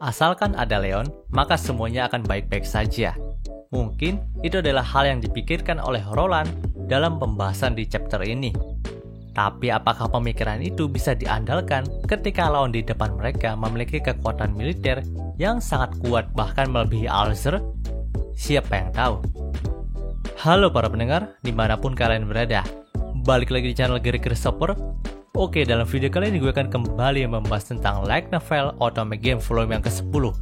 Asalkan ada Leon, maka semuanya akan baik-baik saja. Mungkin itu adalah hal yang dipikirkan oleh Roland dalam pembahasan di chapter ini. Tapi apakah pemikiran itu bisa diandalkan ketika lawan di depan mereka memiliki kekuatan militer yang sangat kuat bahkan melebihi Alzer? Siapa yang tahu? Halo para pendengar, dimanapun kalian berada. Balik lagi di channel Gary Christopher. Oke, dalam video kali ini gue akan kembali membahas tentang light novel Otome Game volume yang ke-10.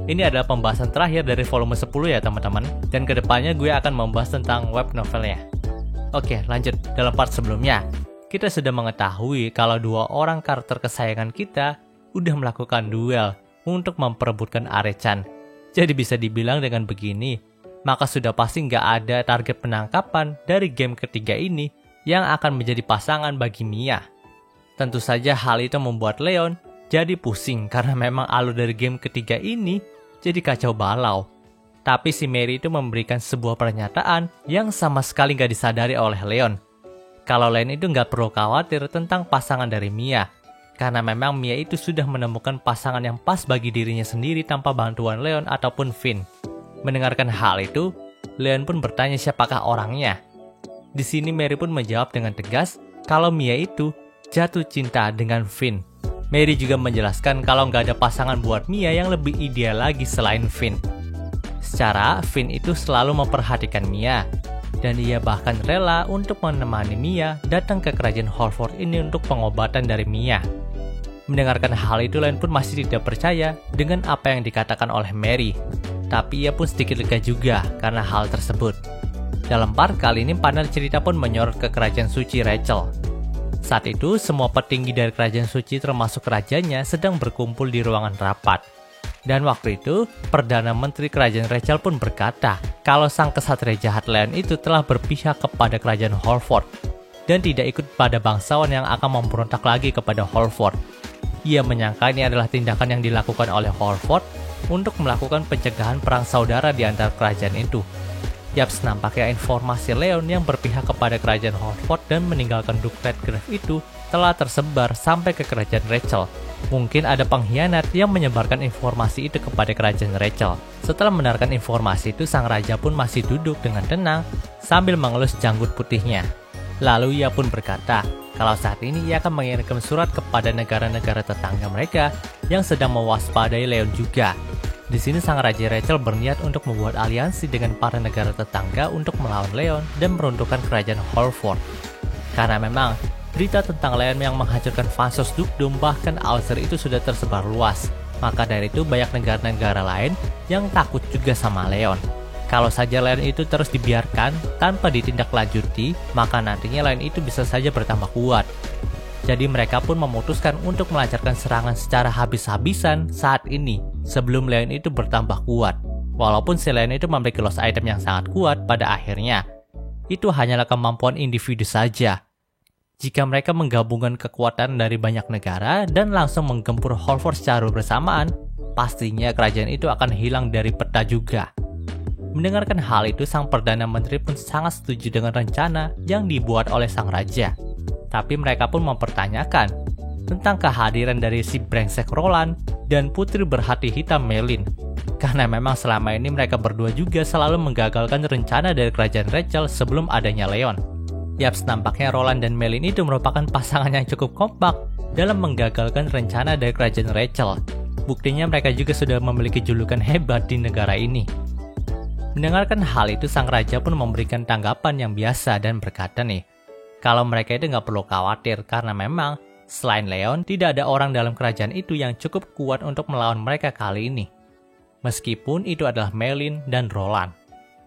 Ini adalah pembahasan terakhir dari volume 10 ya teman-teman. Dan kedepannya gue akan membahas tentang web novelnya. Oke, lanjut. Dalam part sebelumnya, kita sudah mengetahui kalau dua orang karakter kesayangan kita udah melakukan duel untuk memperebutkan Are-chan. Jadi bisa dibilang dengan begini, maka sudah pasti nggak ada target penangkapan dari game ketiga ini yang akan menjadi pasangan bagi Mia. Tentu saja hal itu membuat Leon jadi pusing karena memang alur dari game ketiga ini jadi kacau balau. Tapi si Mary itu memberikan sebuah pernyataan yang sama sekali nggak disadari oleh Leon. Kalau Leon itu nggak perlu khawatir tentang pasangan dari Mia. Karena memang Mia itu sudah menemukan pasangan yang pas bagi dirinya sendiri tanpa bantuan Leon ataupun Finn. Mendengarkan hal itu, Leon pun bertanya siapakah orangnya. Di sini Mary pun menjawab dengan tegas kalau Mia itu jatuh cinta dengan Finn. Mary juga menjelaskan kalau nggak ada pasangan buat Mia yang lebih ideal lagi selain Finn. Secara, Finn itu selalu memperhatikan Mia, dan ia bahkan rela untuk menemani Mia datang ke kerajaan Holford ini untuk pengobatan dari Mia. Mendengarkan hal itu, Leon pun masih tidak percaya dengan apa yang dikatakan oleh Mary. Tapi ia pun sedikit lega juga karena hal tersebut. Dalam part kali ini, panel cerita pun menyorot ke kerajaan suci Rachel. Saat itu, semua petinggi dari kerajaan suci termasuk rajanya sedang berkumpul di ruangan rapat. Dan waktu itu, Perdana Menteri Kerajaan Rachel pun berkata kalau sang kesatria jahat Leon itu telah berpihak kepada kerajaan Holford dan tidak ikut pada bangsawan yang akan memberontak lagi kepada Holford. Ia menyangka ini adalah tindakan yang dilakukan oleh Holford untuk melakukan pencegahan perang saudara di antara kerajaan itu. Yaps, nampaknya informasi Leon yang berpihak kepada kerajaan Holford dan meninggalkan Duke Redgrave itu telah tersebar sampai ke kerajaan Rachel. Mungkin ada pengkhianat yang menyebarkan informasi itu kepada kerajaan Rachel. Setelah mendengarkan informasi itu, sang raja pun masih duduk dengan tenang sambil mengelus janggut putihnya. Lalu ia pun berkata kalau saat ini ia akan mengirimkan surat kepada negara-negara tetangga mereka yang sedang mewaspadai Leon juga. Di sini sang raja Rachel berniat untuk membuat aliansi dengan para negara tetangga untuk melawan Leon dan meruntuhkan kerajaan Holford. Karena memang berita tentang Leon yang menghancurkan Vansos Dukedom bahkan Alzer itu sudah tersebar luas. Maka dari itu banyak negara-negara lain yang takut juga sama Leon. Kalau saja Leon itu terus dibiarkan tanpa ditindaklanjuti, maka nantinya Leon itu bisa saja bertambah kuat. Jadi mereka pun memutuskan untuk melancarkan serangan secara habis-habisan saat ini sebelum Leon itu bertambah kuat. Walaupun si Leon itu memiliki lost item yang sangat kuat pada akhirnya, itu hanyalah kemampuan individu saja. Jika mereka menggabungkan kekuatan dari banyak negara dan langsung menggempur Holford secara bersamaan, pastinya kerajaan itu akan hilang dari peta juga. Mendengarkan hal itu, sang Perdana Menteri pun sangat setuju dengan rencana yang dibuat oleh sang raja. Tapi mereka pun mempertanyakan tentang kehadiran dari si brengsek Roland dan putri berhati hitam Melin. Karena memang selama ini mereka berdua juga selalu menggagalkan rencana dari kerajaan Rachel sebelum adanya Leon. Yaps, nampaknya Roland dan Melin itu merupakan pasangan yang cukup kompak dalam menggagalkan rencana dari kerajaan Rachel. Buktinya mereka juga sudah memiliki julukan hebat di negara ini. Mendengarkan hal itu, sang raja pun memberikan tanggapan yang biasa dan berkata nih, kalau mereka itu nggak perlu khawatir karena memang selain Leon tidak ada orang dalam kerajaan itu yang cukup kuat untuk melawan mereka kali ini. Meskipun itu adalah Melin dan Roland.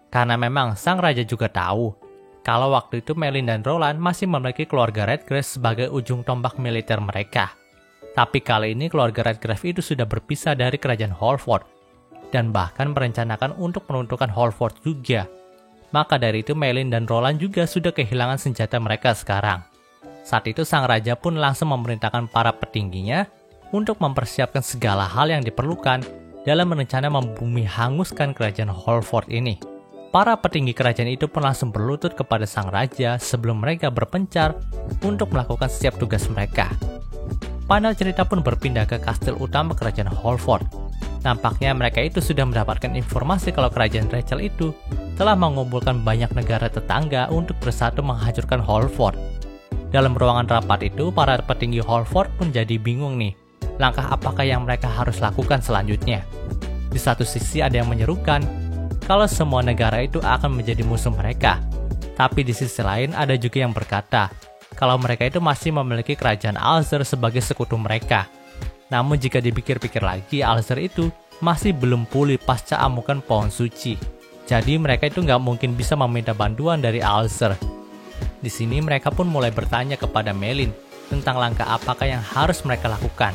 Karena memang sang raja juga tahu kalau waktu itu Melin dan Roland masih memiliki keluarga Redgrave sebagai ujung tombak militer mereka. Tapi kali ini keluarga Redgrave itu sudah berpisah dari kerajaan Holford dan bahkan merencanakan untuk menuntukkan Holford juga. Maka dari itu Melin dan Roland juga sudah kehilangan senjata mereka sekarang. Saat itu sang raja pun langsung memerintahkan para petingginya untuk mempersiapkan segala hal yang diperlukan dalam rencana membumi hanguskan kerajaan Holford ini. Para petinggi kerajaan itu pun langsung berlutut kepada sang raja sebelum mereka berpencar untuk melakukan setiap tugas mereka. Panel cerita pun berpindah ke kastil utama kerajaan Holford. Nampaknya mereka itu sudah mendapatkan informasi kalau kerajaan Rachel itu telah mengumpulkan banyak negara tetangga untuk bersatu menghancurkan Holford. Dalam ruangan rapat itu, para petinggi Holford pun jadi bingung nih, langkah apakah yang mereka harus lakukan selanjutnya. Di satu sisi ada yang menyerukan kalau semua negara itu akan menjadi musuh mereka. Tapi di sisi lain ada juga yang berkata kalau mereka itu masih memiliki kerajaan Alzer sebagai sekutu mereka. Namun jika dipikir-pikir lagi, Alzer itu masih belum pulih pasca amukan pohon suci. Jadi mereka itu nggak mungkin bisa meminta bantuan dari Alzer. Di sini mereka pun mulai bertanya kepada Melin tentang langkah apakah yang harus mereka lakukan.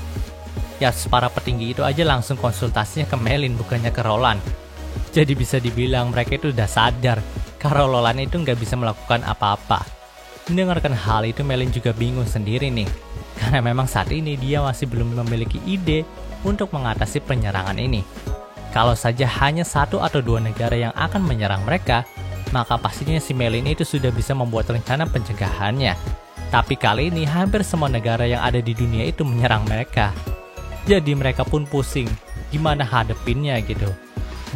Ya, para petinggi itu aja langsung konsultasinya ke Melin bukannya ke Roland. Jadi bisa dibilang mereka itu udah sadar kalau Roland itu nggak bisa melakukan apa-apa. Mendengarkan hal itu, Melin juga bingung sendiri nih. Karena memang saat ini dia masih belum memiliki ide untuk mengatasi penyerangan ini. Kalau saja hanya 1 atau 2 negara yang akan menyerang mereka, maka pastinya si Melin itu sudah bisa membuat rencana pencegahannya. Tapi kali ini hampir semua negara yang ada di dunia itu menyerang mereka. Jadi mereka pun pusing, gimana hadepinnya gitu.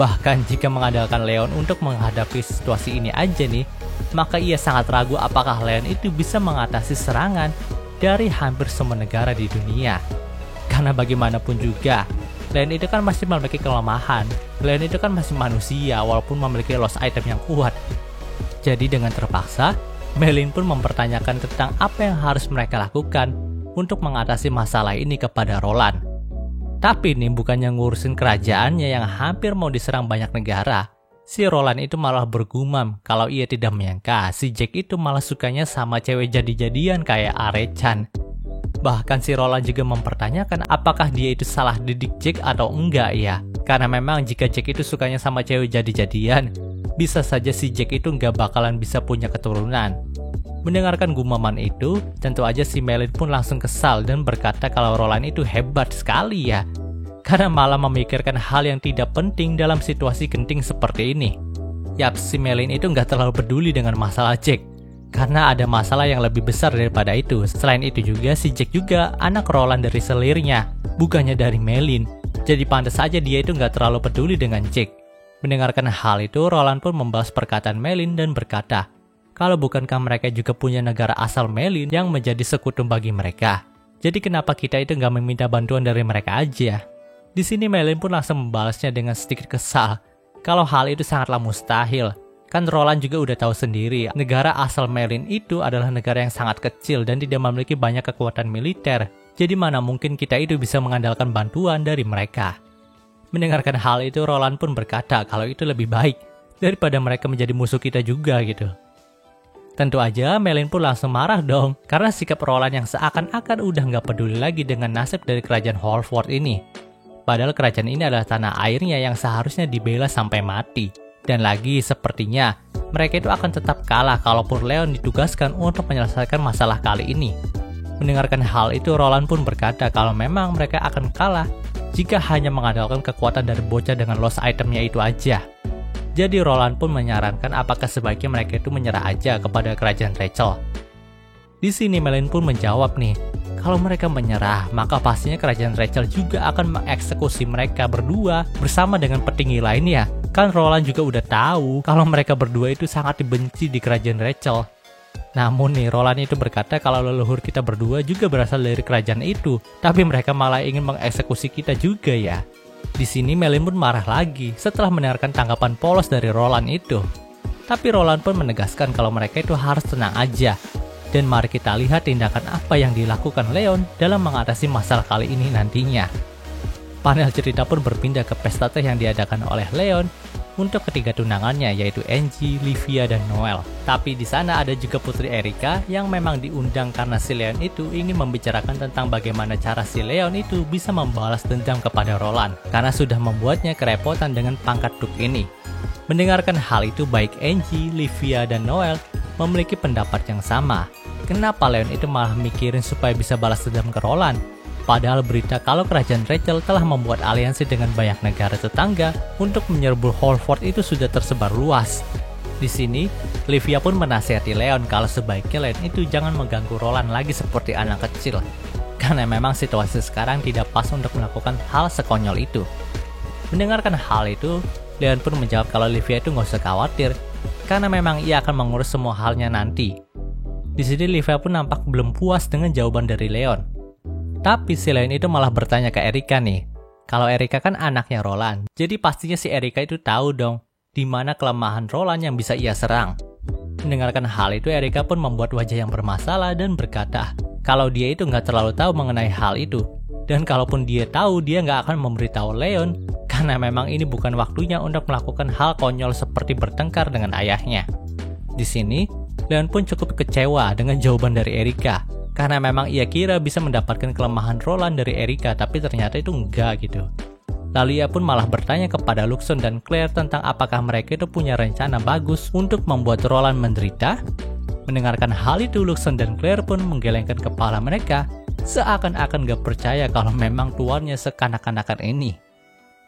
Bahkan jika mengandalkan Leon untuk menghadapi situasi ini aja nih, maka ia sangat ragu apakah Leon itu bisa mengatasi serangan dari hampir semua negara di dunia. Karena bagaimanapun juga, Leon itu kan masih memiliki kelemahan. Leon itu kan masih manusia walaupun memiliki lost item yang kuat. Jadi dengan terpaksa, Melin pun mempertanyakan tentang apa yang harus mereka lakukan untuk mengatasi masalah ini kepada Roland. Tapi ini bukannya ngurusin kerajaannya yang hampir mau diserang banyak negara. Si Roland itu malah bergumam kalau ia tidak menyangka si Jack itu malah sukanya sama cewek jadi-jadian kayak Are-chan. Bahkan si Roland juga mempertanyakan apakah dia itu salah didik Jack atau enggak ya. Karena memang jika Jack itu sukanya sama cewek jadi-jadian, bisa saja si Jack itu nggak bakalan bisa punya keturunan. Mendengarkan gumaman itu, tentu aja si Melin pun langsung kesal dan berkata kalau Roland itu hebat sekali ya. Karena malah memikirkan hal yang tidak penting dalam situasi genting seperti ini. Yap, si Melin itu nggak terlalu peduli dengan masalah Jack. Karena ada masalah yang lebih besar daripada itu. Selain itu juga, si Jack juga anak Roland dari selirnya, bukannya dari Melin. Jadi pantas saja dia itu nggak terlalu peduli dengan Jack. Mendengarkan hal itu, Roland pun membalas perkataan Melin dan berkata, kalau bukankah mereka juga punya negara asal Melin yang menjadi sekutu bagi mereka? Jadi kenapa kita itu nggak meminta bantuan dari mereka aja? Di sini Melin pun langsung membalasnya dengan sedikit kesal. Kalau hal itu sangatlah mustahil. Kan Roland juga udah tahu sendiri, negara asal Melin itu adalah negara yang sangat kecil dan tidak memiliki banyak kekuatan militer. Jadi mana mungkin kita itu bisa mengandalkan bantuan dari mereka. Mendengarkan hal itu, Roland pun berkata kalau itu lebih baik daripada mereka menjadi musuh kita juga gitu. Tentu aja Melin pun langsung marah dong, karena sikap Roland yang seakan-akan udah nggak peduli lagi dengan nasib dari kerajaan Holford ini. Padahal kerajaan ini adalah tanah airnya yang seharusnya dibela sampai mati. Dan lagi sepertinya mereka itu akan tetap kalah kalaupun Leon ditugaskan untuk menyelesaikan masalah kali ini. Mendengarkan hal itu, Roland pun berkata kalau memang mereka akan kalah jika hanya mengandalkan kekuatan dari bocah dengan lost itemnya itu aja. Jadi Roland pun menyarankan apakah sebaiknya mereka itu menyerah aja kepada kerajaan Rachel. Di sini Melin pun menjawab nih, kalau mereka menyerah, maka pastinya kerajaan Rachel juga akan mengeksekusi mereka berdua bersama dengan petinggi lainnya. Kan Roland juga udah tahu kalau mereka berdua itu sangat dibenci di kerajaan Rachel. Namun nih, Roland itu berkata kalau leluhur kita berdua juga berasal dari kerajaan itu, tapi mereka malah ingin mengeksekusi kita juga ya. Di sini Melin pun marah lagi setelah mendengarkan tanggapan polos dari Roland itu. Tapi Roland pun menegaskan kalau mereka itu harus tenang aja. Dan mari kita lihat tindakan apa yang dilakukan Leon dalam mengatasi masalah kali ini nantinya. Panel cerita pun berpindah ke pesta teh yang diadakan oleh Leon untuk ketiga tunangannya, yaitu Angie, Livia, dan Noel. Tapi di sana ada juga Putri Erika yang memang diundang karena si Leon itu ingin membicarakan tentang bagaimana cara si Leon itu bisa membalas dendam kepada Roland karena sudah membuatnya kerepotan dengan pangkat Duk ini. Mendengarkan hal itu, baik Angie, Livia, dan Noel memiliki pendapat yang sama. Kenapa Leon itu malah mikirin supaya bisa balas dendam ke Roland? Padahal berita kalau kerajaan Rachel telah membuat aliansi dengan banyak negara tetangga untuk menyerbu Holford itu sudah tersebar luas. Di sini, Livia pun menasihati Leon kalau sebaiknya Leon itu jangan mengganggu Roland lagi seperti anak kecil. Karena memang situasi sekarang tidak pas untuk melakukan hal sekonyol itu. Mendengarkan hal itu, Leon pun menjawab kalau Livia itu nggak usah khawatir, karena memang ia akan mengurus semua halnya nanti. Di sini Livia pun nampak belum puas dengan jawaban dari Leon. Tapi si Leon itu malah bertanya ke Erika nih, kalau Erika kan anaknya Roland, jadi pastinya si Erika itu tahu dong di mana kelemahan Roland yang bisa ia serang. Mendengarkan hal itu, Erika pun membuat wajah yang bermasalah dan berkata kalau dia itu nggak terlalu tahu mengenai hal itu. Dan kalaupun dia tahu, dia nggak akan memberitahu Leon karena memang ini bukan waktunya untuk melakukan hal konyol seperti bertengkar dengan ayahnya. Di sini, Leon pun cukup kecewa dengan jawaban dari Erika karena memang ia kira bisa mendapatkan kelemahan Roland dari Erika, tapi ternyata itu enggak gitu. Lalu ia pun malah bertanya kepada Luxon dan Claire tentang apakah mereka itu punya rencana bagus untuk membuat Roland menderita. Mendengarkan hal itu, Luxon dan Claire pun menggelengkan kepala mereka seakan-akan gak percaya kalau memang tuannya sekanak-kanakan ini.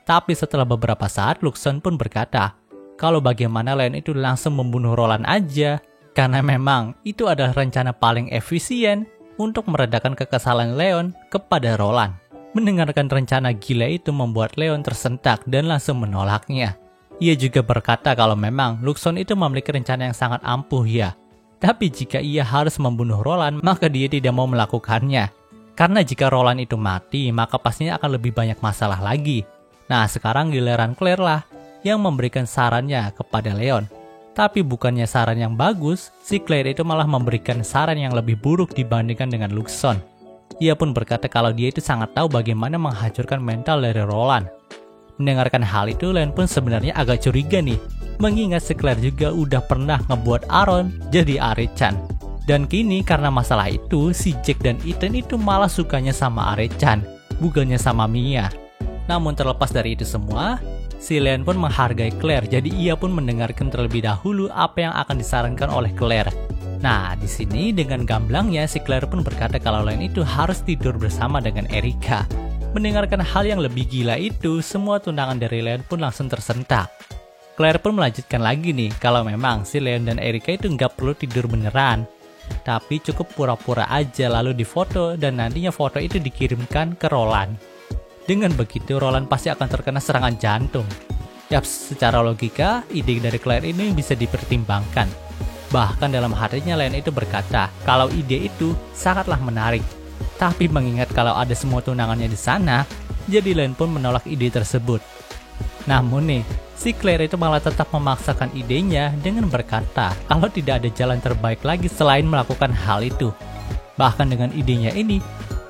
Tapi setelah beberapa saat, Luxon pun berkata kalau bagaimana Leon itu langsung membunuh Roland aja, karena memang itu adalah rencana paling efisien untuk meredakan kekesalan Leon kepada Roland. Mendengarkan rencana gila itu membuat Leon tersentak dan langsung menolaknya. Ia juga berkata kalau memang Luxon itu memiliki rencana yang sangat ampuh ya. Tapi jika ia harus membunuh Roland, maka dia tidak mau melakukannya. Karena jika Roland itu mati, maka pastinya akan lebih banyak masalah lagi. Nah, sekarang giliran Claire lah yang memberikan sarannya kepada Leon. Tapi bukannya saran yang bagus, si Claire itu malah memberikan saran yang lebih buruk dibandingkan dengan Luxon. Ia pun berkata kalau dia itu sangat tahu bagaimana menghancurkan mental dari Roland. Mendengarkan hal itu, Leon pun sebenarnya agak curiga nih, mengingat si Claire juga udah pernah ngebuat Aaron jadi Are-chan. Dan kini karena masalah itu, si Jack dan Ethan itu malah sukanya sama Are-chan, bukannya sama Mia. Namun terlepas dari itu semua, si Leon pun menghargai Claire, jadi ia pun mendengarkan terlebih dahulu apa yang akan disarankan oleh Claire. Nah, di sini dengan gamblangnya si Claire pun berkata kalau Leon itu harus tidur bersama dengan Erika. Mendengarkan hal yang lebih gila itu, semua tunangan dari Leon pun langsung tersentak. Claire pun melanjutkan lagi nih, kalau memang si Leon dan Erika itu nggak perlu tidur beneran, tapi cukup pura-pura aja lalu difoto dan nantinya foto itu dikirimkan ke Roland. Dengan begitu, Roland pasti akan terkena serangan jantung. Yaps, secara logika, ide dari Claire ini bisa dipertimbangkan. Bahkan dalam hatinya Leon itu berkata kalau ide itu sangatlah menarik. Tapi mengingat kalau ada semua tunangannya di sana, jadi Leon pun menolak ide tersebut. Namun nih, si Claire itu malah tetap memaksakan idenya dengan berkata kalau tidak ada jalan terbaik lagi selain melakukan hal itu. Bahkan dengan idenya ini,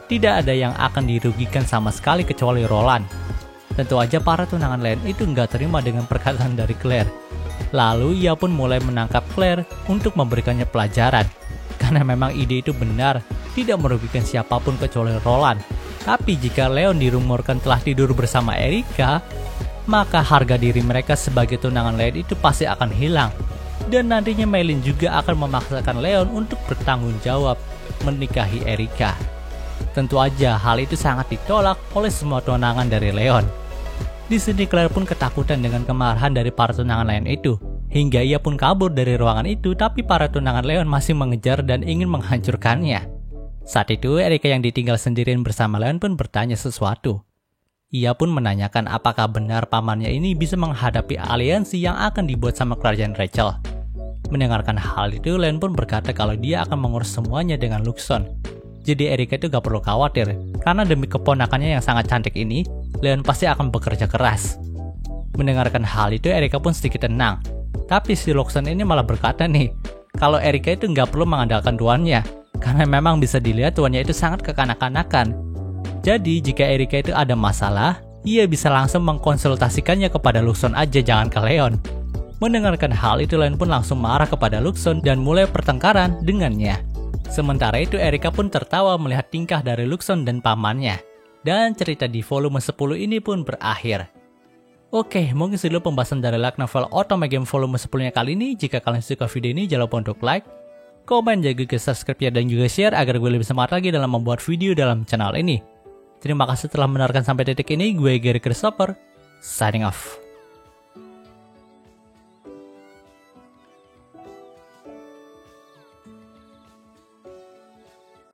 tidak ada yang akan dirugikan sama sekali kecuali Roland. Tentu aja para tunangan Leon itu nggak terima dengan perkataan dari Claire. Lalu ia pun mulai menangkap Claire untuk memberikannya pelajaran. Karena memang ide itu benar, tidak merugikan siapapun kecuali Roland. Tapi jika Leon dirumorkan telah tidur bersama Erika, maka harga diri mereka sebagai tunangan Leon itu pasti akan hilang. Dan nantinya Maylin juga akan memaksakan Leon untuk bertanggung jawab menikahi Erika. Tentu aja hal itu sangat ditolak oleh semua tunangan dari Leon. Di sini Claire pun ketakutan dengan kemarahan dari para tunangan Leon itu. Hingga ia pun kabur dari ruangan itu, tapi para tunangan Leon masih mengejar dan ingin menghancurkannya. Saat itu Erika yang ditinggal sendirian bersama Leon pun bertanya sesuatu. Ia pun menanyakan apakah benar pamannya ini bisa menghadapi aliansi yang akan dibuat sama kerajaan Rachel. Mendengarkan hal itu, Leon pun berkata kalau dia akan mengurus semuanya dengan Luxon. Jadi Erika itu gak perlu khawatir, karena demi keponakannya yang sangat cantik ini, Leon pasti akan bekerja keras. Mendengarkan hal itu, Erika pun sedikit tenang. Tapi si Luxon ini malah berkata nih, kalau Erika itu gak perlu mengandalkan tuannya, karena memang bisa dilihat tuannya itu sangat kekanak-kanakan. Jadi jika Erika itu ada masalah, ia bisa langsung mengkonsultasikannya kepada Luxon aja, jangan ke Leon. Mendengarkan hal itu, Leon pun langsung marah kepada Luxon dan mulai pertengkaran dengannya. Sementara itu Erika pun tertawa melihat tingkah dari Luxon dan pamannya. Dan cerita di volume 10 ini pun berakhir. Oke, mungkin segitu pembahasan dari light novel Otome Game volume 10-nya kali ini. Jika kalian suka video ini, jangan lupa untuk like, komen, jaga ke subscribe ya, dan juga share agar gue lebih semangat lagi dalam membuat video dalam channel ini. Terima kasih telah mendengarkan sampai titik ini. Gue Gary Christopher, signing off.